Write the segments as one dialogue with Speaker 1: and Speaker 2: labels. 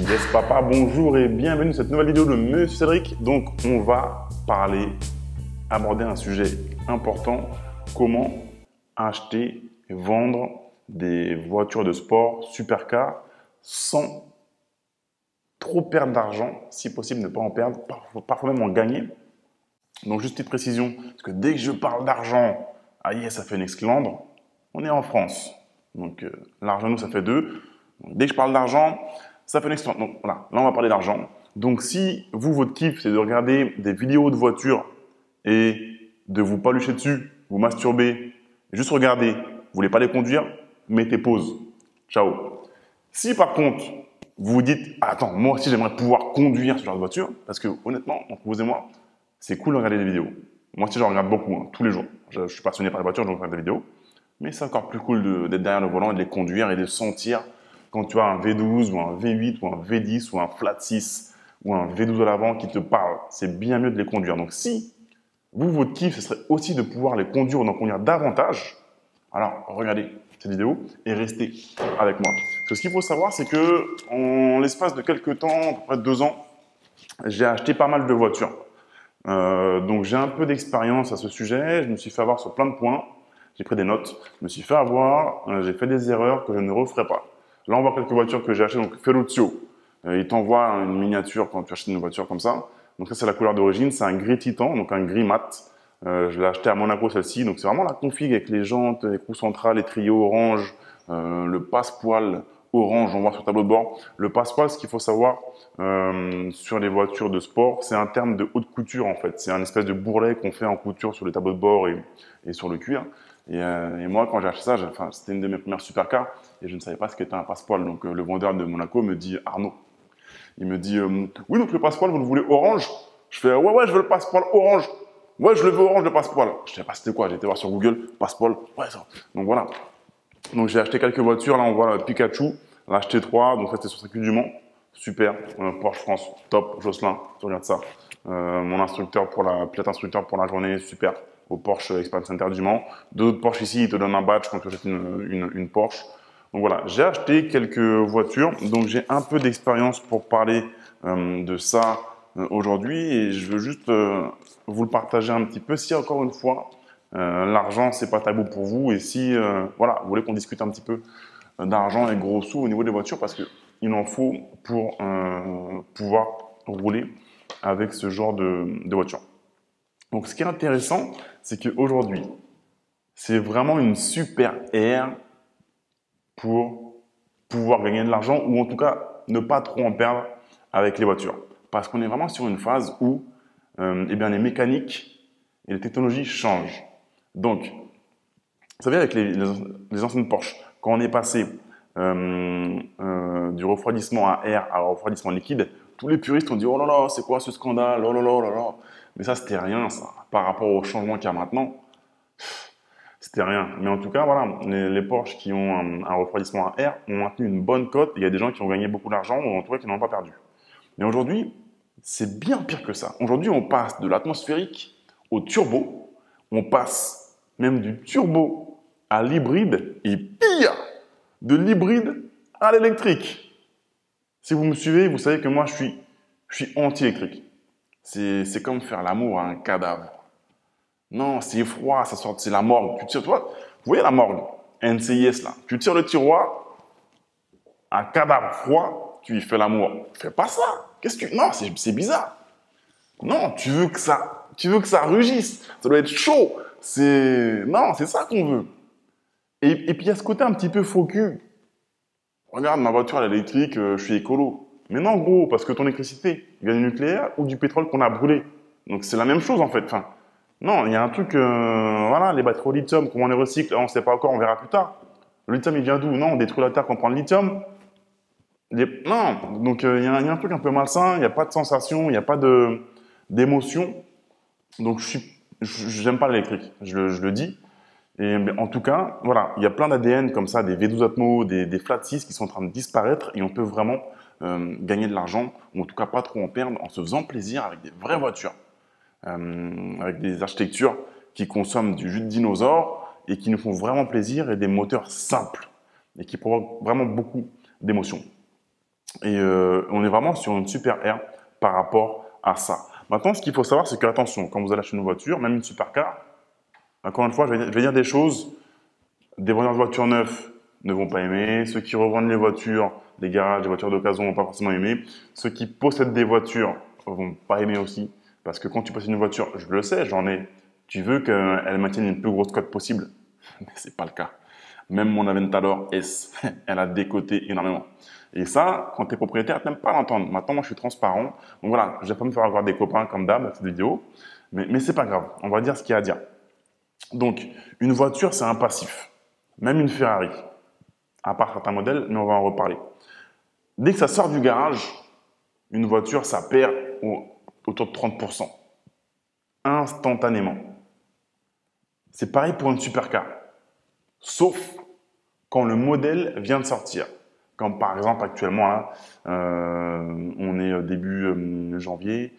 Speaker 1: Yes papa, bonjour et bienvenue dans cette nouvelle vidéo de Monsieur Cédric. Donc on va aborder un sujet important, comment acheter et vendre des voitures de sport supercar sans trop perdre d'argent, si possible ne pas en perdre, parfois même en gagner. Donc juste petite précision, parce que dès que je parle d'argent, aïe, ça fait une exclandre, on est en France. Donc l'argent, nous, ça fait deux. Donc, dès que je parle d'argent, ça fait une exclandre. Donc voilà, là on va parler d'argent. Donc si vous, votre kiff, c'est de regarder des vidéos de voitures et de vous palucher dessus, vous masturber, juste regarder, vous voulez pas les conduire, mettez pause. Ciao. Si par contre, vous vous dites, attends, moi aussi j'aimerais pouvoir conduire ce genre de voiture, parce que honnêtement, entre vous et moi, c'est cool de regarder des vidéos. Moi aussi, j'en regarde beaucoup, hein, tous les jours. Je suis passionné par les voitures, donc je regarde des vidéos. Mais c'est encore plus cool d'être derrière le volant et de les conduire et de sentir quand tu as un V12 ou un V8 ou un V10 ou un flat 6 ou un V12 à l'avant qui te parle. C'est bien mieux de les conduire. Donc si vous, votre kiff, ce serait aussi de pouvoir les conduire ou d'en conduire davantage, alors regardez cette vidéo et restez avec moi. Parce que ce qu'il faut savoir, c'est que en l'espace de quelques temps, à peu près 2 ans, j'ai acheté pas mal de voitures. Donc j'ai un peu d'expérience à ce sujet, je me suis fait avoir sur plein de points, j'ai pris des notes, je me suis fait avoir, j'ai fait des erreurs que je ne referai pas. Là on voit quelques voitures que j'ai achetées, donc Ferruccio, il t'envoie une miniature quand tu achètes une voiture comme ça. Donc ça c'est la couleur d'origine, c'est un gris titan, donc un gris mat. Je l'ai acheté à Monaco celle-ci, donc c'est vraiment la config avec les jantes, les roues centrales, les trios orange, le passepoil orange, on voit sur le tableau de bord. Le passepoil, ce qu'il faut savoir sur les voitures de sport, c'est un terme de haute couture en fait. C'est un espèce de bourrelet qu'on fait en couture sur les tableaux de bord et sur le cuir. Et moi, quand j'ai acheté ça, c'était une de mes premières supercars et je ne savais pas ce qu'était un passepoil. Donc le vendeur de Monaco me dit, Arnaud, il me dit, oui, donc le passepoil, vous le voulez orange? Je fais, ouais, je veux le passepoil orange. Ouais, je le veux orange, le passepoil. Je ne savais pas c'était quoi, j'ai été voir sur Google, passepoil, ouais, ça. Donc voilà. Donc j'ai acheté quelques voitures, là on voit le Pikachu, l'a acheté 3, donc ça c'était sur le circuit du Mans, super, Porsche France, top, Jocelyn, tu regardes ça. Mon instructeur pilote instructeur pour la journée, super, au Porsche Experience Center du Mans. D'autres Porsche ici, ils te donnent un badge quand tu achètes une Porsche. Donc voilà, j'ai acheté quelques voitures, donc j'ai un peu d'expérience pour parler de ça aujourd'hui et je veux juste vous le partager un petit peu. Si encore une fois, l'argent, c'est pas tabou pour vous. Et si, voilà, vous voulez qu'on discute un petit peu d'argent et gros sous au niveau des voitures, parce qu'il en faut pour pouvoir rouler avec ce genre de voiture. Donc, ce qui est intéressant, c'est qu'aujourd'hui, c'est vraiment une super ère pour pouvoir gagner de l'argent ou en tout cas ne pas trop en perdre avec les voitures. Parce qu'on est vraiment sur une phase où eh bien, les mécaniques et les technologies changent. Donc, vous savez, avec les anciennes Porsche, quand on est passé du refroidissement à air à refroidissement liquide, tous les puristes ont dit « Oh là là, c'est quoi ce scandale? Oh là là, oh là là !» Mais ça, c'était rien, ça. Par rapport au changement qu'il y a maintenant, c'était rien. Mais en tout cas, voilà, les Porsche qui ont un refroidissement à air ont maintenu une bonne cote. Il y a des gens qui ont gagné beaucoup d'argent ou en tout cas qui n'en ont pas perdu. Mais aujourd'hui, c'est bien pire que ça. Aujourd'hui, on passe de l'atmosphérique au turbo. On passe même du turbo à l'hybride et pire, de l'hybride à l'électrique. Si vous me suivez, vous savez que moi, je suis anti-électrique. C'est comme faire l'amour à un cadavre. Non, c'est froid, ça sort, c'est la morgue. Tu tires, toi, vous voyez la morgue, NCIS là. Tu tires le tiroir, un cadavre froid, tu y fais l'amour. Fais pas ça. Qu'est-ce que non, c'est bizarre. Non, tu veux que ça rugisse. Ça doit être chaud. Non, c'est ça qu'on veut. Et puis il y a ce côté un petit peu faux cul. Regarde, ma voiture elle est électrique, je suis écolo. Mais non, gros, parce que ton électricité vient du nucléaire ou du pétrole qu'on a brûlé. Donc c'est la même chose en fait. Enfin, non, il y a un truc, voilà, les batteries au lithium, comment on les recycle, on ne sait pas encore, on verra plus tard. Le lithium, il vient d'où? Non, on détruit la terre quand on prend le lithium. Non, donc il y a un truc un peu malsain, il n'y a pas de sensation, il n'y a pas d'émotion. Donc j'aime pas l'électrique, je le dis. Mais en tout cas, voilà, il y a plein d'ADN comme ça, des V12 Atmo, des Flat 6 qui sont en train de disparaître et on peut vraiment gagner de l'argent, ou en tout cas pas trop en perdre, en se faisant plaisir avec des vraies voitures, avec des architectures qui consomment du jus de dinosaure et qui nous font vraiment plaisir et des moteurs simples et qui provoquent vraiment beaucoup d'émotions. Et on est vraiment sur une super ère par rapport à ça. Maintenant, ce qu'il faut savoir, c'est que, attention, quand vous allez acheter une voiture, même une supercar, encore une fois, je vais dire des choses, des vendeurs de voitures neuves ne vont pas aimer, ceux qui revendent les voitures, des garages, des voitures d'occasion ne vont pas forcément aimer, ceux qui possèdent des voitures vont pas aimer aussi, parce que quand tu possèdes une voiture, je le sais, j'en ai, tu veux qu'elle maintienne une plus grosse cote possible, mais c'est pas le cas. Même mon Aventador S, elle a décoté énormément. Et ça, quand tu es propriétaire, tu n'aimes pas l'entendre. Maintenant, moi, je suis transparent. Donc voilà, je vais pas me faire avoir des copains comme d'hab dans cette vidéo. Mais c'est pas grave. On va dire ce qu'il y a à dire. Donc, une voiture, c'est un passif. Même une Ferrari. À part certains modèles, mais on va en reparler. Dès que ça sort du garage, une voiture, ça perd autour de 30%. Instantanément. C'est pareil pour une supercar. Sauf quand le modèle vient de sortir. Comme par exemple actuellement, là, on est début janvier,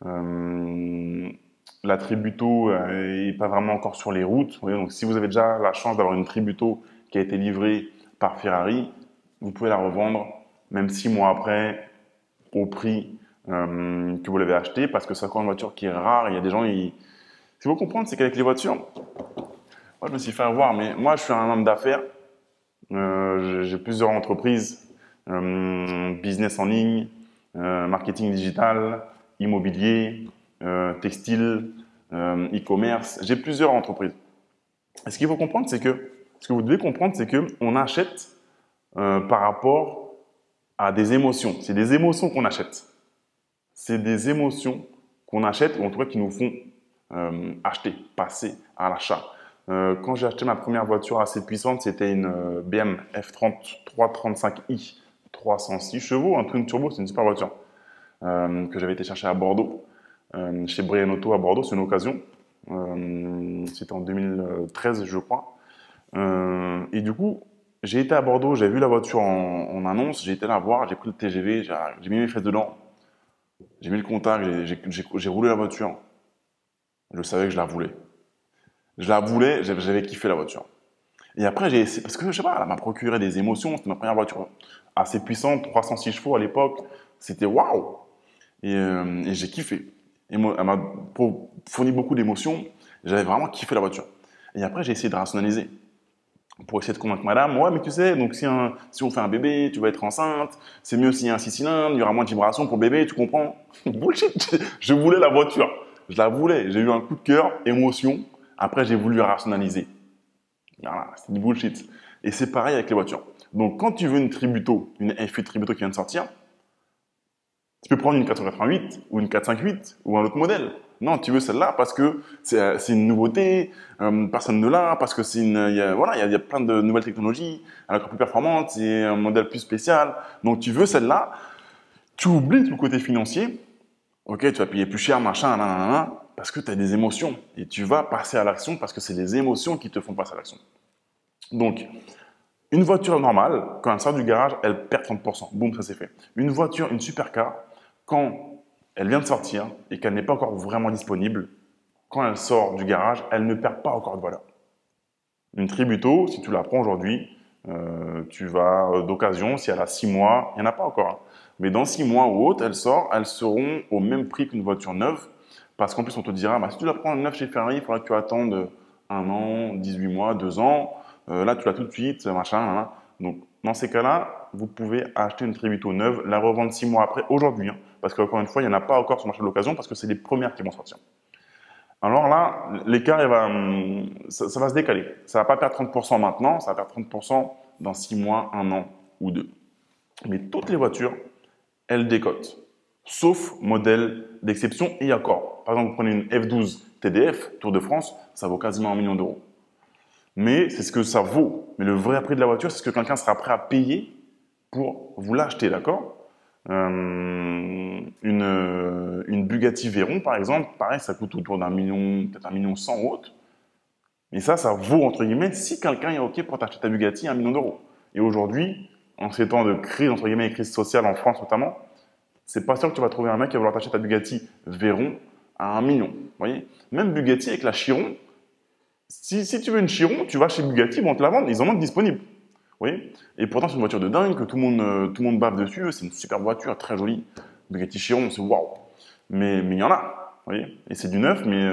Speaker 1: la Tributo n'est pas vraiment encore sur les routes. Vous voyez, donc si vous avez déjà la chance d'avoir une Tributo qui a été livrée par Ferrari, vous pouvez la revendre même 6 mois après au prix que vous l'avez acheté, parce que c'est encore une voiture qui est rare. Il y a des gens, si vous comprenez, c'est qu'avec les voitures, moi je me suis fait avoir, mais moi je suis un homme d'affaires. J'ai plusieurs entreprises, business en ligne, marketing digital, immobilier, textile, e-commerce. J'ai plusieurs entreprises. Et ce qu'il faut comprendre, c'est que, ce que vous devez comprendre, c'est qu'on achète par rapport à des émotions. C'est des émotions qu'on achète. C'est des émotions qu'on achète, ou en tout cas qui nous font acheter, passer à l'achat. Quand j'ai acheté ma première voiture assez puissante, c'était une BM F3335i, 306 chevaux, un twin turbo, c'est une super voiture que j'avais été chercher à Bordeaux, chez Brian Auto à Bordeaux, c'est une occasion. C'était en 2013, je crois. Et du coup, j'ai été à Bordeaux, j'ai vu la voiture en annonce, j'ai été la voir, j'ai pris le TGV, j'ai mis mes fesses dedans, j'ai mis le contact, j'ai roulé la voiture. Je savais que je la voulais. Je la voulais, j'avais kiffé la voiture. Et après, j'ai essayé, parce que je sais pas, elle m'a procuré des émotions. C'était ma première voiture assez puissante, 306 chevaux à l'époque. C'était waouh! Et j'ai kiffé. Et moi, elle m'a fourni beaucoup d'émotions. J'avais vraiment kiffé la voiture. Et après, j'ai essayé de rationaliser. Pour essayer de convaincre madame, ouais, mais tu sais, donc si on fait un bébé, tu vas être enceinte, c'est mieux s'il y a un 6 cylindres, il y aura moins de vibrations pour bébé, tu comprends? Bullshit! Je voulais la voiture. Je la voulais. J'ai eu un coup de cœur, émotion. Après, j'ai voulu rationaliser. Voilà, c'est du bullshit. Et c'est pareil avec les voitures. Donc, quand tu veux une Tributo, une F8 Tributo qui vient de sortir, tu peux prendre une 488 ou une 458 ou un autre modèle. Non, tu veux celle-là parce que c'est une nouveauté, personne ne l'a, parce que voilà, il y a plein de nouvelles technologies, elle est encore plus performante, c'est un modèle plus spécial. Donc, tu veux celle-là, tu oublies tout le côté financier. Ok, tu vas payer plus cher, machin, nanana, parce que tu as des émotions et tu vas passer à l'action parce que c'est les émotions qui te font passer à l'action. Donc, une voiture normale, quand elle sort du garage, elle perd 30%. Boum, ça c'est fait. Une voiture, une supercar, quand elle vient de sortir et qu'elle n'est pas encore vraiment disponible, quand elle sort du garage, elle ne perd pas encore de valeur. Une Tributo, si tu la prends aujourd'hui, tu vas d'occasion, si elle a 6 mois, il n'y en a pas encore. Hein. Mais dans 6 mois ou autre, elles seront au même prix qu'une voiture neuve. Parce qu'en plus, on te dira, bah, si tu la prends neuve chez Ferrari, il faudra que tu attendes 1 an, 18 mois, 2 ans. Là, tu l'as tout de suite, machin. Donc, dans ces cas-là, vous pouvez acheter une Tributo neuve, la revendre 6 mois après, aujourd'hui. Hein, parce qu'encore une fois, il n'y en a pas encore sur le marché de l'occasion parce que c'est les premières qui vont sortir. Alors là, l'écart, ça va se décaler. Ça ne va pas perdre 30% maintenant, ça va perdre 30% dans 6 mois, 1 an ou 2. Mais toutes les voitures, elles décotent. Sauf modèle d'exception et accord. Par exemple, vous prenez une F12 TDF, Tour de France, ça vaut quasiment 1 million d'euros. Mais c'est ce que ça vaut. Mais le vrai prix de la voiture, c'est ce que quelqu'un sera prêt à payer pour vous l'acheter, d'accord? Une Bugatti Veyron, par exemple, pareil, ça coûte autour d'1 million, peut-être 1,1 million autres. Et ça vaut, entre guillemets, si quelqu'un est OK pour t'acheter ta Bugatti 1 million d'euros. Et aujourd'hui, en ces temps de crise, entre guillemets, et crise sociale en France notamment, c'est pas sûr que tu vas trouver un mec qui va vouloir t'acheter ta Bugatti Veyron à 1 million. Vous voyez? Même Bugatti avec la Chiron, si tu veux une Chiron, tu vas chez Bugatti, ils vont te la vendre, ils en ont disponible. voyez. Et pourtant, c'est une voiture de dingue que tout le monde bave dessus. C'est une super voiture, très jolie. Bugatti Chiron, c'est waouh. Mais il y en a, vous voyez. Et c'est du neuf, mais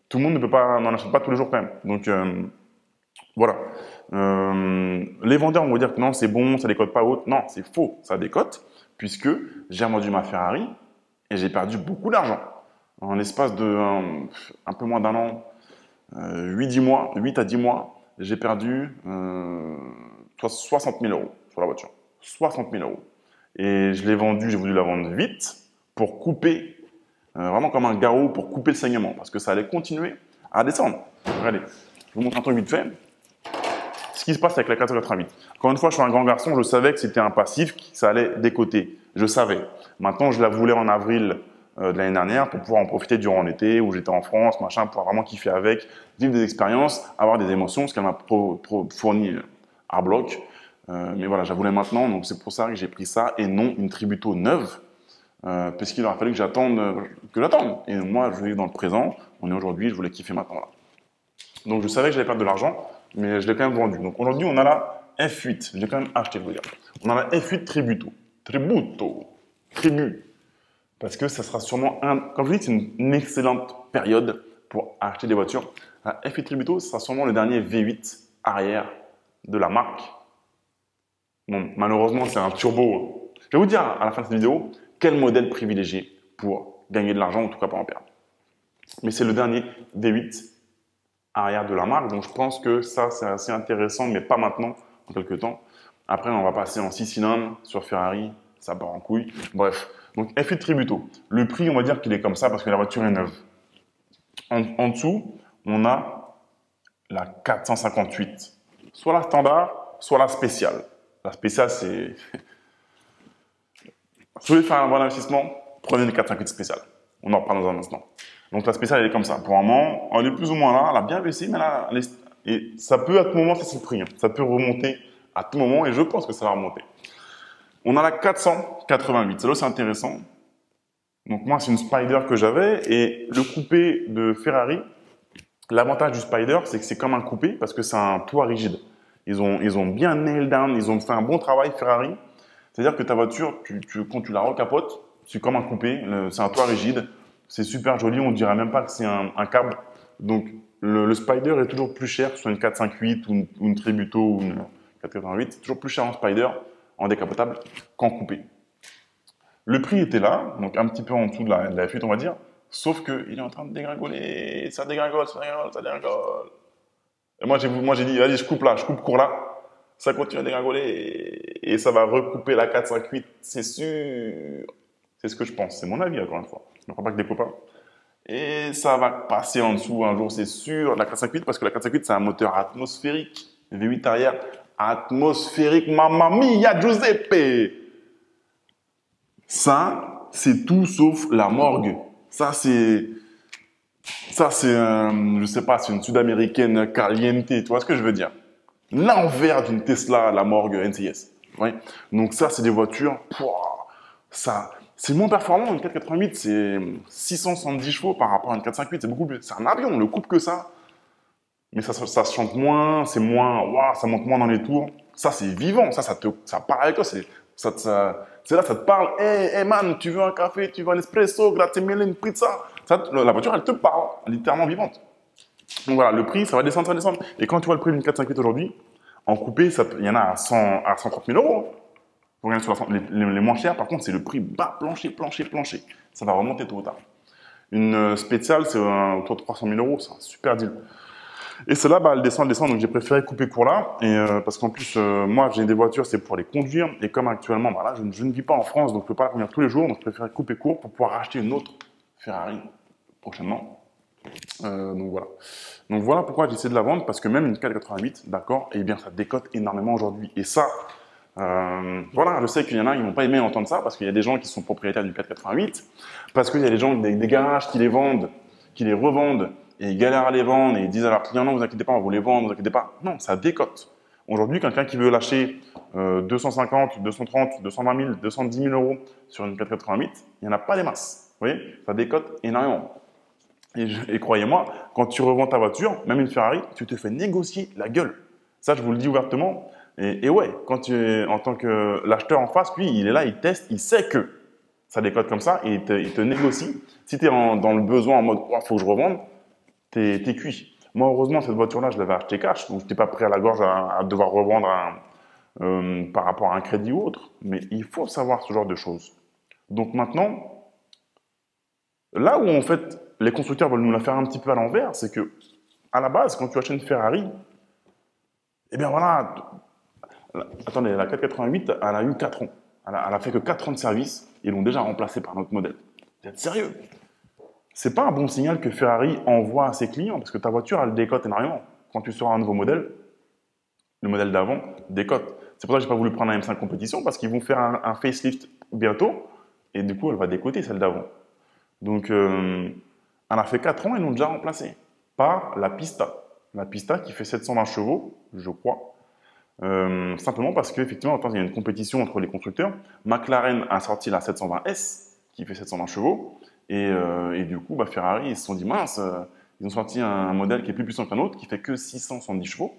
Speaker 1: tout le monde n'en achète pas tous les jours quand même. Donc, voilà. Les vendeurs vont dire que non, c'est bon, ça décote pas haute. Non, c'est faux, ça décote, puisque j'ai vendu ma Ferrari et j'ai perdu beaucoup d'argent. En l'espace de un peu moins d'un an, 8 à 10 mois, j'ai perdu 60 000 euros sur la voiture. 60 000 euros. Et je l'ai vendue, j'ai voulu la vendre vite pour couper, vraiment comme un garrot, pour couper le saignement, parce que ça allait continuer à descendre. Regardez, je vous montre un truc vite fait. Ce qui se passe avec la 488. Encore une fois, je suis un grand garçon, je savais que c'était un passif, que ça allait décoter. Je savais. Maintenant, je la voulais en avril de l'année dernière pour pouvoir en profiter durant l'été où j'étais en France, machin, pour vraiment kiffer avec, vivre des expériences, avoir des émotions, ce qu'elle m'a fourni à bloc. Mais voilà, je la voulais maintenant, donc c'est pour ça que j'ai pris ça et non une Tributo neuve, puisqu'il aurait fallu que j'attende. Et moi, je vis dans le présent, on est aujourd'hui, je voulais kiffer maintenant là. Donc je savais que j'allais perdre de l'argent, mais je l'ai quand même vendu. Donc aujourd'hui, on a la F8. Je l'ai quand même acheté, je veux dire. On a la F8 Tributo. Tribu. Parce que ça sera sûrement comme je vous dis, c'est une excellente période pour acheter des voitures. La F8 Tributo, ce sera sûrement le dernier V8 arrière de la marque. Bon, malheureusement, c'est un turbo. Je vais vous dire à la fin de cette vidéo quel modèle privilégier pour gagner de l'argent, en tout cas pas en perdre. Mais c'est le dernier V8 arrière de la marque. Donc, je pense que ça, c'est assez intéressant, mais pas maintenant, en quelques temps. Après, on va passer en 6 cylindres sur Ferrari. Ça part en couille. Bref. Donc, F8 Tributo. Le prix, on va dire qu'il est comme ça parce que la voiture est neuve. En dessous, on a la 458. Soit la standard, soit la spéciale. La spéciale, c'est... Si vous voulez faire un bon investissement, prenez une 458 spéciale. On en reparle dans un instant. Donc la spéciale, elle est comme ça. Pour un moment, elle est plus ou moins là. Elle a bien baissé, mais là, et ça peut à tout moment, c'est le prix. Ça peut remonter à tout moment et je pense que ça va remonter. On a la 488. Celle-là, c'est intéressant. Donc moi, c'est une Spider que j'avais et le coupé de Ferrari, l'avantage du Spider, c'est que c'est comme un coupé parce que c'est un toit rigide. Ils ont bien nail down, ils ont fait un bon travail Ferrari. C'est-à-dire que ta voiture, quand tu la recapotes, c'est comme un coupé, c'est un toit rigide. C'est super joli, on dirait même pas que c'est un câble. Donc, le Spider est toujours plus cher sur une 458 ou une Tributo ou une 488. C'est toujours plus cher en Spider, en décapotable, qu'en coupé. Le prix était là, donc un petit peu en dessous de la F8, on va dire. Sauf qu'il est en train de dégringoler. Ça dégringole, ça dégringole, ça dégringole. Et moi, j'ai dit, allez, je coupe court là. Ça continue à dégringoler et ça va recouper la 458, c'est sûr. C'est ce que je pense, c'est mon avis encore une fois. Je ne crois pas que des copains. Et ça va passer en dessous un jour, c'est sûr, la 458, parce que la 458, c'est un moteur atmosphérique. V8 arrière, atmosphérique, mamma mia, Giuseppe. Ça, c'est tout sauf la morgue. Ça, c'est, je sais pas, c'est une sud-américaine caliente, tu vois ce que je veux dire? L'envers d'une Tesla, la morgue NCS. Oui. Donc ça, c'est des voitures, ça, c'est moins performant. Une 488, c'est 670 chevaux par rapport à une 458. C'est beaucoup plus. C'est un avion, on le coupe que ça. Mais ça se chante moins, c'est moins, ça monte moins dans les tours. Ça, c'est vivant. Ça parle avec toi. C'est là, ça te parle. Hey man, tu veux un café, tu veux un espresso, grazie mille, une pizza. La voiture, elle te parle, littéralement vivante. Donc voilà, le prix, ça va descendre, ça va descendre. Et quand tu vois le prix d'une 458 aujourd'hui, en coupé, il y en a à 130 000 euros. Vous regardez sur les moins chers, par contre, c'est le prix bas, plancher. Ça va remonter tôt ou tard. Une spéciale, c'est autour de 300 000 euros, c'est un super deal. Et celle-là, elle descend, donc j'ai préféré couper court là, parce qu'en plus, moi, j'ai des voitures, c'est pour les conduire, et comme actuellement, là, je ne vis pas en France, donc je ne peux pas la conduire tous les jours, donc je préfère couper court pour pouvoir acheter une autre Ferrari prochainement. Donc voilà. Donc voilà pourquoi j'ai essayé de la vendre, parce que même une 488, d'accord, eh bien ça décote énormément aujourd'hui. Et ça, voilà, je sais qu'il y en a qui n'ont pas aimé entendre ça, parce qu'il y a des gens qui sont propriétaires du 488, parce qu'il y a des gens, des garages qui les vendent, qui les revendent, et ils galèrent à les vendre, et ils disent à leurs clients, non, vous inquiétez pas, on va vous les vendre, vous inquiétez pas. Non, ça décote. Aujourd'hui, quelqu'un qui veut lâcher 250, 230, 220 000, 210 000 euros sur une 488, il n'y en a pas des masses. Vous voyez, ça décote énormément. Et croyez-moi, quand tu revends ta voiture, même une Ferrari, tu te fais négocier la gueule. Ça, je vous le dis ouvertement, Et ouais, quand tu es en tant que l'acheteur en face, lui, il est là, il teste, il sait que ça décote comme ça et il te négocie. Si tu es dans le besoin en mode oh, faut que je revende, t'es cuit. Moi, heureusement, cette voiture-là, je l'avais achetée cash, donc je n'étais pas prêt à la gorge à devoir revendre par rapport à un crédit ou autre. Mais il faut savoir ce genre de choses. Donc maintenant, là où en fait les constructeurs veulent nous la faire un petit peu à l'envers, c'est que à la base, quand tu achètes une Ferrari, eh bien voilà, attendez, la 488, elle a eu 4 ans. Elle a fait que 4 ans de service, ils l'ont déjà remplacée par notre modèle. Vous êtes sérieux? C'est pas un bon signal que Ferrari envoie à ses clients, parce que ta voiture, elle décote énormément. Quand tu sors un nouveau modèle, le modèle d'avant décote. C'est pour ça que j'ai pas voulu prendre un M5 compétition, parce qu'ils vont faire un facelift bientôt, et du coup, elle va décoter celle d'avant. Donc, elle a fait 4 ans, ils l'ont déjà remplacée par la Pista. La Pista qui fait 720 chevaux, je crois. Simplement parce qu'effectivement, il y a une compétition entre les constructeurs. McLaren a sorti la 720S, qui fait 720 chevaux. Et du coup, Ferrari, ils se sont dit, mince, ils ont sorti un modèle qui est plus puissant qu'un autre, qui fait que 670 chevaux,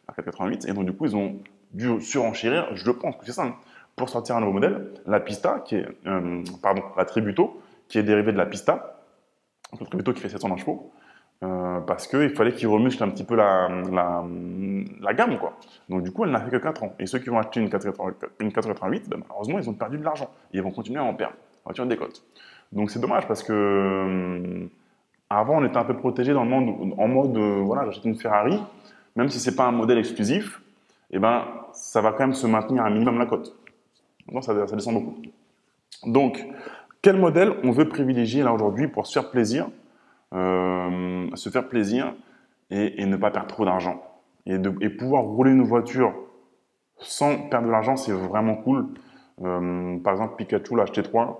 Speaker 1: la 488. Et donc, du coup, ils ont dû surenchérir, je pense que c'est ça, hein, pour sortir un nouveau modèle. La Pista, qui est, la Tributo, qui est dérivée de la Pista, la Tributo qui fait 720 chevaux, parce qu'il fallait qu'ils remusclent un petit peu la gamme, quoi. Donc, du coup, elle n'a fait que 4 ans. Et ceux qui vont acheter une 488, malheureusement, ils ont perdu de l'argent. Et ils vont continuer à en perdre. La voiture décote. Donc, c'est dommage parce que avant, on était un peu protégé dans le monde, en mode, voilà, j'achète une Ferrari, même si ce n'est pas un modèle exclusif, eh ben, ça va quand même se maintenir à un minimum la cote. Maintenant, ça descend beaucoup. Donc, quel modèle on veut privilégier là aujourd'hui pour se faire plaisir et ne pas perdre trop d'argent. Et pouvoir rouler une voiture sans perdre de l'argent, c'est vraiment cool. Par exemple, Pikachu, la HT3,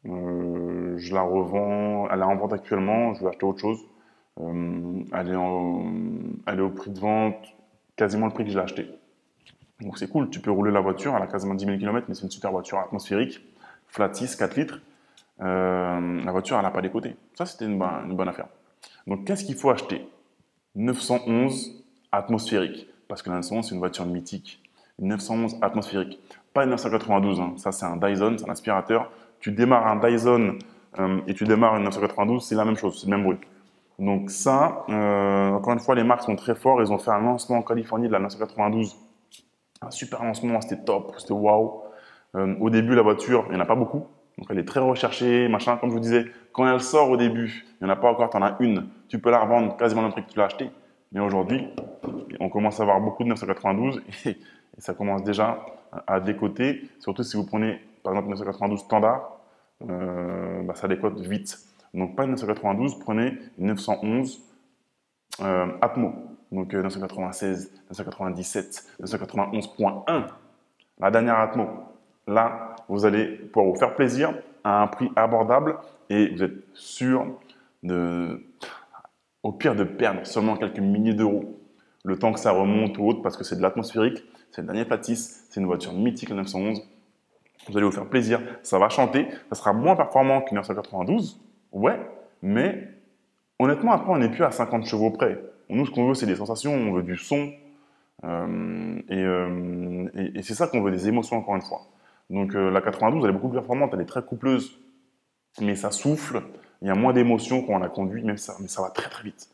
Speaker 1: je la revends, elle est en vente actuellement, je vais acheter autre chose. Elle est au prix de vente, quasiment le prix que je l'ai acheté. Donc c'est cool, tu peux rouler la voiture, elle a quasiment 10 000 km, mais c'est une super voiture atmosphérique, flat 6, 4 litres. La voiture, elle n'a pas décoté. Ça, c'était une bonne affaire. Donc, qu'est-ce qu'il faut acheter? 911 atmosphérique. Parce que la 911, c'est une voiture mythique. Une 911 atmosphérique. Pas une 992. Hein. Ça, c'est un Dyson, c'est un aspirateur. Tu démarres un Dyson et tu démarres une 992, c'est la même chose, c'est le même bruit. Donc, ça, encore une fois, les marques sont très forts. Ils ont fait un lancement en Californie de la 992. Un super lancement, c'était top, c'était waouh. Au début, la voiture, il n'y en a pas beaucoup. Donc, elle est très recherchée, machin. Comme je vous disais, quand elle sort au début, il n'y en a pas encore, tu en as une. Tu peux la revendre quasiment le prix que tu l'as acheté. Mais aujourd'hui, on commence à avoir beaucoup de 992 et ça commence déjà à décoter. Surtout si vous prenez, par exemple, une 992 standard, ça décote vite. Donc, pas une 992, prenez une 911 Atmo. Donc, 996, 997, 991.1. La dernière Atmo. Là, vous allez pouvoir vous faire plaisir à un prix abordable et vous êtes sûr au pire de perdre seulement quelques milliers d'euros le temps que ça remonte ou autre parce que c'est de l'atmosphérique, c'est le dernier Platis, c'est une voiture mythique, la 911. Vous allez vous faire plaisir, ça va chanter, ça sera moins performant qu'une 992, ouais, mais honnêtement, après, on n'est plus à 50 chevaux près. Nous, ce qu'on veut, c'est des sensations, on veut du son et c'est ça qu'on veut, des émotions encore une fois. Donc la 92, elle est beaucoup plus performante, elle est très coupleuse, mais ça souffle, il y a moins d'émotions quand on la conduit, mais ça va très très vite.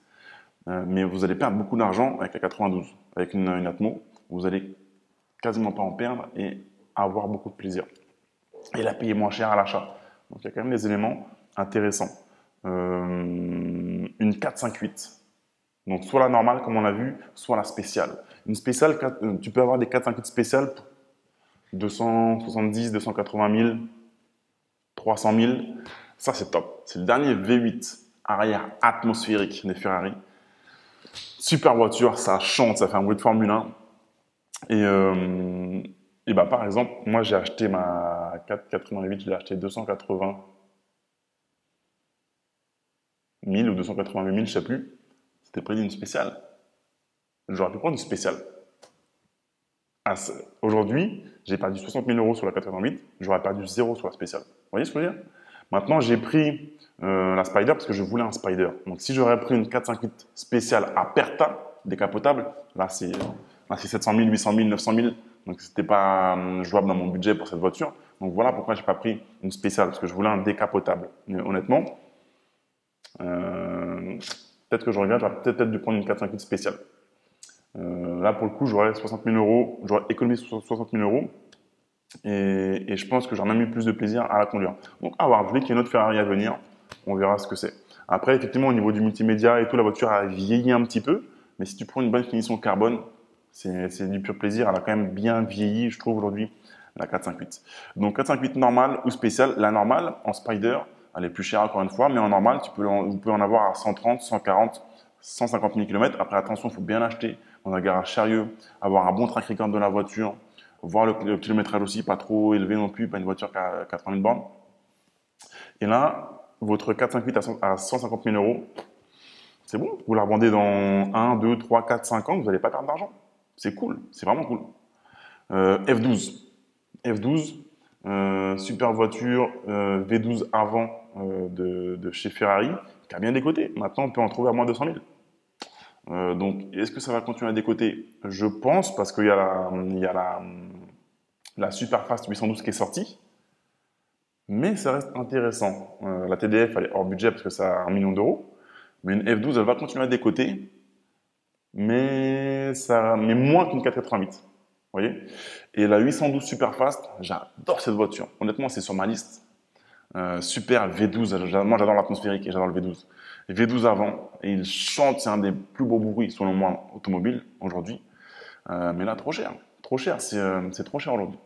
Speaker 1: Mais vous allez perdre beaucoup d'argent avec la 92. Avec une Atmo, vous allez quasiment pas en perdre et avoir beaucoup de plaisir. Et la payer moins cher à l'achat. Donc il y a quand même des éléments intéressants. Une 458. Donc soit la normale comme on l'a vu, soit la spéciale. Une spéciale, tu peux avoir des 458 spéciales pour 270, 280 000, 300 000. Ça c'est top. C'est le dernier V8 arrière atmosphérique des Ferrari. Super voiture, ça chante, ça fait un bruit de Formule 1. Et par exemple, moi j'ai acheté ma 488, je l'ai acheté 280 000 ou 288 000, je ne sais plus. C'était le prix d'une spéciale. J'aurais pu prendre une spéciale. Aujourd'hui, j'ai perdu 60 000 euros sur la 488, j'aurais perdu 0 sur la spéciale. Vous voyez ce que je veux dire? Maintenant, j'ai pris la Spider parce que je voulais un Spider. Donc, si j'aurais pris une 458 spéciale à Perta, décapotable, là, c'est 700 000, 800 000, 900 000. Donc, c'était pas jouable dans mon budget pour cette voiture. Donc, voilà pourquoi j'ai pas pris une spéciale, parce que je voulais un décapotable. Mais honnêtement, peut-être que je regrette, j'aurais peut-être dû prendre une 458 spéciale. Là, pour le coup, j'aurais 60 000 euros, j'aurais économisé 60 000 euros. Et je pense que j'aurais même eu plus de plaisir à la conduire. Donc, à voir, je dis qu'il y a une autre Ferrari à venir. On verra ce que c'est. Après, effectivement, au niveau du multimédia et tout, la voiture a vieilli un petit peu. Mais si tu prends une bonne finition carbone, c'est du pur plaisir. Elle a quand même bien vieilli, je trouve, aujourd'hui, la 458. Donc, 458 normale ou spéciale. La normale, en Spider, elle est plus chère encore une fois. Mais en normale, vous pouvez en avoir à 130, 140, 150 000 km. Après, attention, il faut bien l'acheter dans un garage sérieux, avoir un bon track record de la voiture, voir le kilométrage aussi, pas trop élevé non plus, pas une voiture qui a 80 000 bornes. Et là, votre 458 à 150 000 euros, c'est bon. Vous la revendez dans 1, 2, 3, 4, 5 ans, vous n'allez pas perdre d'argent. C'est cool, c'est vraiment cool. F12. F12, super voiture, V12 avant de chez Ferrari, qui a bien décoté. Maintenant, on peut en trouver à moins de 200 000. Donc, est-ce que ça va continuer à décoter? Je pense, parce qu'il y a la Superfast 812 qui est sortie, mais ça reste intéressant. La TDF, elle est hors budget parce que ça a 1 million d'euros, mais une F12, elle va continuer à décoter, mais moins qu'une 488. Vous voyez? Et la 812 Superfast, j'adore cette voiture. Honnêtement, c'est sur ma liste. Super V12, moi j'adore l'atmosphérique et j'adore le V12. V12 avant, et il chante, c'est un des plus beaux bruits selon moi automobile aujourd'hui. Mais là, trop cher, c'est trop cher aujourd'hui.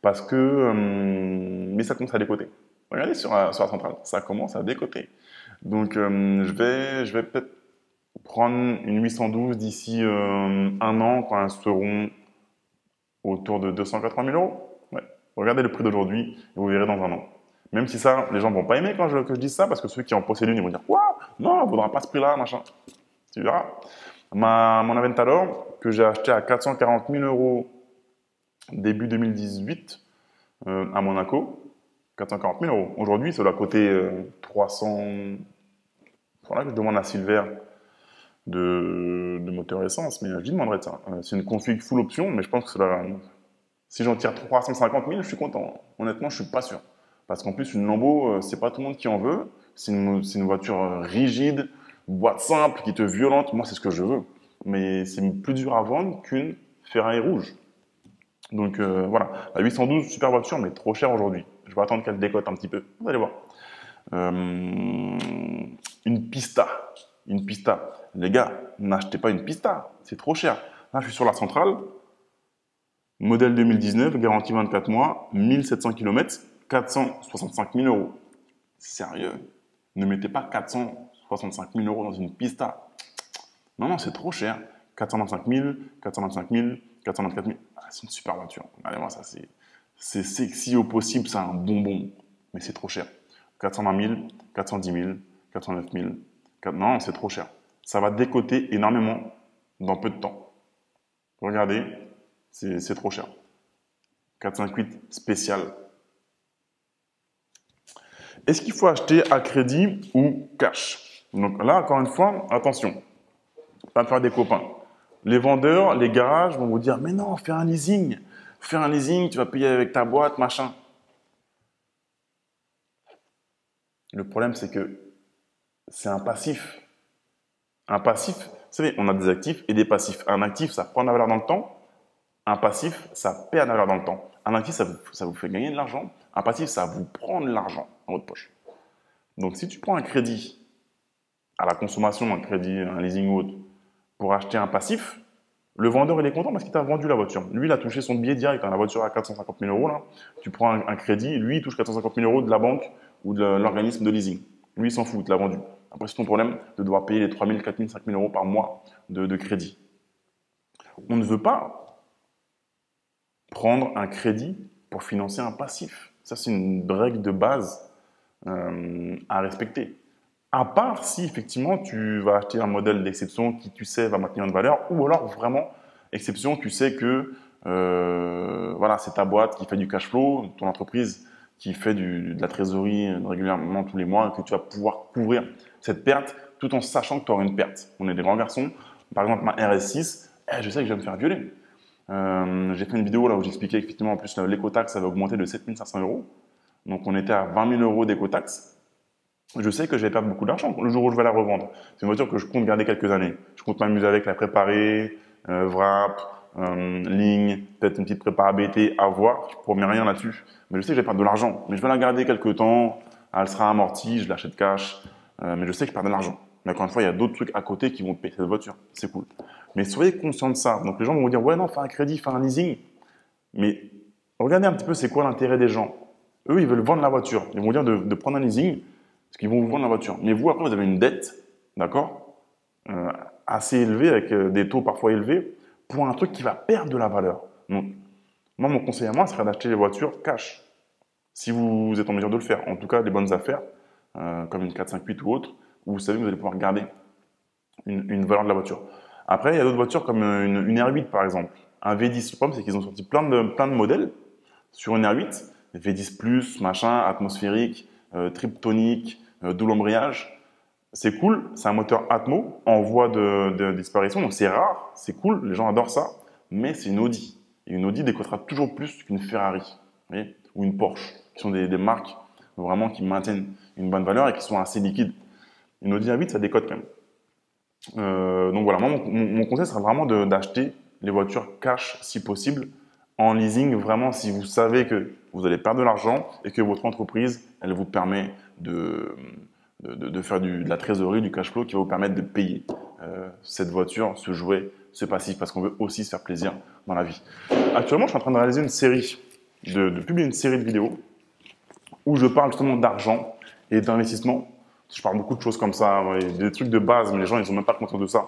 Speaker 1: Parce que, mais ça commence à décoter. Regardez sur la centrale, ça commence à décoter. Donc je vais peut-être prendre une 812 d'ici un an quand elles seront autour de 280 000 euros. Ouais. Regardez le prix d'aujourd'hui et vous verrez dans un an. Même si ça, les gens vont pas aimer que je dise ça, parce que ceux qui en possèdent une, ils vont dire quoi? Non, elle vaudra pas ce prix-là, machin. Tu verras. Mon Aventador, que j'ai acheté à 440 000 euros début 2018 à Monaco, 440 000 euros. Aujourd'hui, ça doit coûter 300. Il faudra que je demande à Silver de moteur essence, mais je lui demanderai de ça. C'est une config full option, mais je pense que si j'en tire 350 000, je suis content. Honnêtement, je suis pas sûr. Parce qu'en plus, une Lambo, c'est pas tout le monde qui en veut. C'est une voiture rigide, boîte simple, qui te violente. Moi, c'est ce que je veux. Mais c'est plus dur à vendre qu'une Ferrari rouge. Donc voilà, la 812, super voiture, mais trop chère aujourd'hui. Je vais attendre qu'elle décote un petit peu. Vous allez voir. Une Pista. Les gars, n'achetez pas une Pista. C'est trop cher. Là, je suis sur la centrale. Modèle 2019, garantie 24 mois, 1700 km. 465 000 euros. Sérieux? Ne mettez pas 465 000 euros dans une Pista. Non, c'est trop cher. 425 000, 425 000, 424 000. Ah, c'est une super voiture. Regardez-moi ça, c'est sexy au possible, c'est un bonbon. Mais c'est trop cher. 420 000, 410 000, 409 000. Non, c'est trop cher. Ça va décoter énormément dans peu de temps. Regardez, c'est trop cher. 458 spécial. Est-ce qu'il faut acheter à crédit ou cash? Donc là, encore une fois, attention, pas me faire des copains. Les vendeurs, les garages vont vous dire, mais non, fais un leasing, tu vas payer avec ta boîte, machin. Le problème, c'est que c'est un passif. Un passif, vous savez, on a des actifs et des passifs. Un actif, ça prend de la valeur dans le temps. Un passif, ça perd de la valeur dans le temps. Un actif, ça vous fait gagner de l'argent. Un passif, ça vous prend de l'argent dans votre poche. Donc, si tu prends un crédit à la consommation, un crédit, un leasing ou autre, pour acheter un passif, le vendeur, il est content parce qu'il t'a vendu la voiture. Lui, il a touché son billet direct. La voiture à 450 000 euros, là. Tu prends un crédit, lui, il touche 450 000 euros de la banque ou de l'organisme de leasing. Lui, il s'en fout, il te l'a vendu. Après, c'est ton problème de devoir payer les 3 000, 4 000, 5 000 euros par mois de crédit. On ne veut pas prendre un crédit pour financer un passif. Ça, c'est une règle de base à respecter. À part si, effectivement, tu vas acheter un modèle d'exception qui, tu sais, va maintenir une valeur, ou alors, vraiment, exception, tu sais que voilà, c'est ta boîte qui fait du cash flow, ton entreprise qui fait de la trésorerie régulièrement tous les mois, et que tu vas pouvoir couvrir cette perte tout en sachant que tu auras une perte. On est des grands garçons. Par exemple, ma RS6, je sais que je vais me faire violer. J'ai fait une vidéo là où j'expliquais effectivement en plus l'écotaxe avait augmenté de 7 500 €. Donc on était à 20 000 € d'écotaxe. Je sais que je vais perdre beaucoup d'argent le jour où je vais la revendre. C'est une voiture que je compte garder quelques années. Je compte m'amuser avec, la préparer, wrap, ligne, peut-être une petite prépa ABT, à voir. Je ne promets rien là-dessus. Mais je sais que je vais perdre de l'argent. Mais je vais la garder quelques temps. Elle sera amortie, je l'achète cash. Mais je sais que je perds de l'argent. Mais encore une fois, il y a d'autres trucs à côté qui vont payer cette voiture. C'est cool. Mais soyez conscient de ça. Donc les gens vont vous dire, ouais, non, fais un crédit, fais un leasing. Mais regardez un petit peu c'est quoi l'intérêt des gens. Eux, ils veulent vendre la voiture. Ils vont dire de prendre un leasing parce qu'ils vont vous vendre la voiture. Mais vous, après, vous avez une dette, d'accord, assez élevée, avec des taux parfois élevés, pour un truc qui va perdre de la valeur. Donc, moi, mon conseil à moi serait d'acheter les voitures cash, si vous êtes en mesure de le faire. En tout cas, des bonnes affaires, comme une 458 ou autre, où vous savez que vous allez pouvoir garder une valeur de la voiture. Après, il y a d'autres voitures comme une R8 par exemple, un V10. Le problème, c'est qu'ils ont sorti plein de modèles sur une R8, V10 Plus, machin, atmosphérique, triptonique, double embrayage. C'est cool, c'est un moteur Atmo en voie de disparition, donc c'est rare, c'est cool, les gens adorent ça, mais c'est une Audi. Et une Audi décotera toujours plus qu'une Ferrari, vous voyez, ou une Porsche, qui sont des marques vraiment qui maintiennent une bonne valeur et qui sont assez liquides. Une Audi A8, ça décote quand même. Donc voilà, moi, mon conseil serait vraiment d'acheter les voitures cash si possible, en leasing vraiment si vous savez que vous allez perdre de l'argent et que votre entreprise, elle vous permet de faire de la trésorerie, du cash flow qui va vous permettre de payer cette voiture, ce jouet, ce passif, parce qu'on veut aussi se faire plaisir dans la vie. Actuellement, je suis en train de réaliser une série, de publier une série de vidéos où je parle justement d'argent et d'investissement. Je parle beaucoup de choses comme ça, des trucs de base, mais les gens, ils n'ont même pas conscience de ça.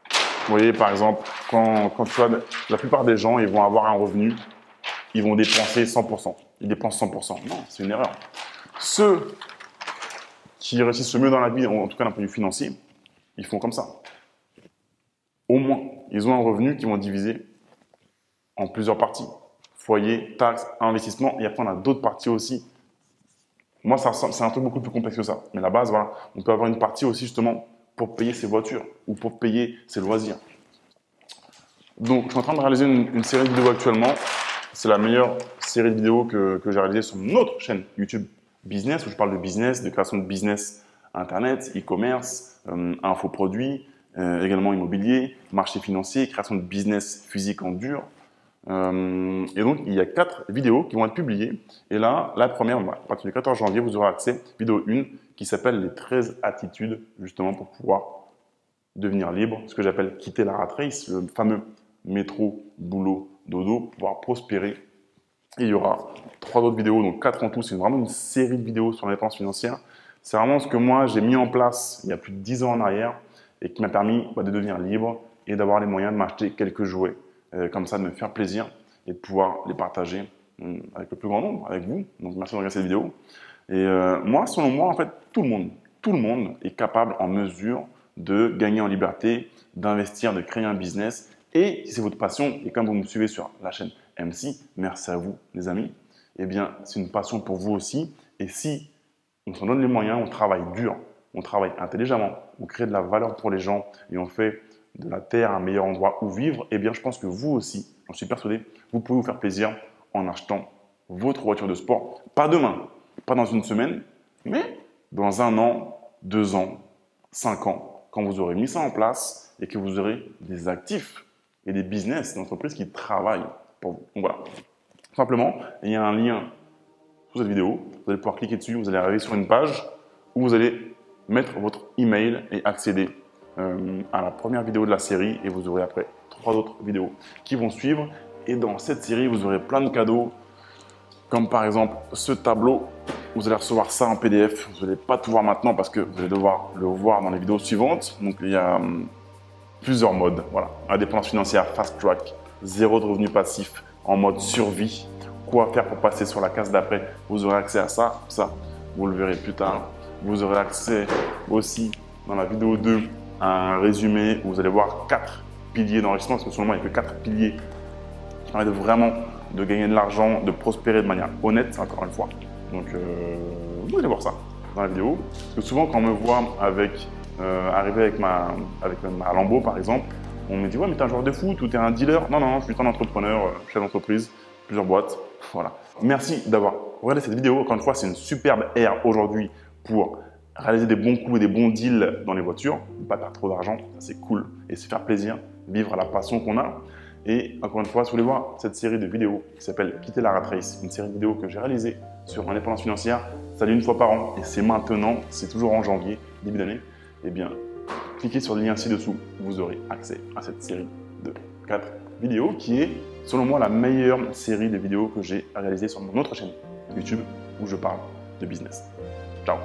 Speaker 1: Vous voyez, par exemple, quand tu vois, la plupart des gens, ils vont avoir un revenu, ils vont dépenser 100%. Ils dépensent 100%. Non, c'est une erreur. Ceux qui réussissent le mieux dans la vie, en tout cas d'un point de vue financier, ils font comme ça. Au moins, ils ont un revenu qu'ils vont diviser en plusieurs parties. Foyer, taxes, investissement, et après on a d'autres parties aussi. Moi, c'est un truc beaucoup plus complexe que ça. Mais la base, voilà, on peut avoir une partie aussi justement pour payer ses voitures ou pour payer ses loisirs. Donc, je suis en train de réaliser une série de vidéos actuellement. C'est la meilleure série de vidéos que j'ai réalisée sur notre chaîne YouTube Business, où je parle de business, de création de business Internet, e-commerce, infoproduits, également immobilier, marché financier, création de business physique en dur. Et donc, il y a 4 vidéos qui vont être publiées. Et là, la première, à partir du 14 janvier, vous aurez accès, vidéo 1, qui s'appelle les 13 attitudes, justement, pour pouvoir devenir libre, ce que j'appelle quitter la rat race, le fameux métro, boulot, dodo, pour pouvoir prospérer. Et il y aura 3 autres vidéos, donc 4 en tout. C'est vraiment une série de vidéos sur l'indépendance financière. C'est vraiment ce que moi, j'ai mis en place il y a plus de 10 ans en arrière et qui m'a permis de devenir libre et d'avoir les moyens de m'acheter quelques jouets. Comme ça, de me faire plaisir et de pouvoir les partager avec le plus grand nombre, avec vous. Donc, merci de regarder cette vidéo. Et moi, selon moi, en fait, tout le monde est capable, en mesure de gagner en liberté, d'investir, de créer un business. Et si c'est votre passion, et comme vous me suivez sur la chaîne MC, merci à vous, les amis, eh bien, c'est une passion pour vous aussi. Et si on s'en donne les moyens, on travaille dur, on travaille intelligemment, on crée de la valeur pour les gens et on fait de la terre un meilleur endroit où vivre, eh bien, je pense que vous aussi, j'en suis persuadé, vous pouvez vous faire plaisir en achetant votre voiture de sport. Pas demain, pas dans une semaine, mais dans 1 an, 2 ans, 5 ans, quand vous aurez mis ça en place et que vous aurez des actifs et des business, des entreprises qui travaillent pour vous. Donc voilà, tout simplement, il y a un lien sous cette vidéo, vous allez pouvoir cliquer dessus, vous allez arriver sur une page où vous allez mettre votre email et accéder à la première vidéo de la série et vous aurez après 3 autres vidéos qui vont suivre. Et dans cette série, vous aurez plein de cadeaux, comme par exemple ce tableau. Vous allez recevoir ça en PDF. Vous n'allez pas tout voir maintenant parce que vous allez devoir le voir dans les vidéos suivantes. Donc il y a plusieurs modes. Voilà, indépendance financière, fast track, 0 de revenus passifs en mode survie. Quoi faire pour passer sur la case d'après? Vous aurez accès à ça. Ça, vous le verrez plus tard. Vous aurez accès aussi dans la vidéo 2 à un résumé où vous allez voir 4 piliers d'enrichissement, parce que selon moi, il n'y a que 4 piliers qui permettent vraiment de gagner de l'argent, de prospérer de manière honnête, encore une fois. Donc, vous allez voir ça dans la vidéo. Parce que souvent, quand on me voit arriver avec ma Lambo, par exemple, On me dit, ouais, mais t'es un joueur de foot ou t'es un dealer. Non, non, je suis un entrepreneur, chef d'entreprise, plusieurs boîtes. Voilà. Merci d'avoir regardé cette vidéo. Encore une fois, c'est une superbe ère aujourd'hui pour réaliser des bons coups et des bons deals dans les voitures. Ne pas perdre trop d'argent, c'est cool. Et se faire plaisir, vivre la passion qu'on a. Et encore une fois, si vous voulez voir cette série de vidéos qui s'appelle Quitter la rat race, une série de vidéos que j'ai réalisée sur l'indépendance financière, ça une fois par an et c'est maintenant, c'est toujours en janvier, début d'année, eh bien, cliquez sur le lien ci-dessous, vous aurez accès à cette série de 4 vidéos qui est, selon moi, la meilleure série de vidéos que j'ai réalisée sur mon autre chaîne YouTube où je parle de business. Ciao!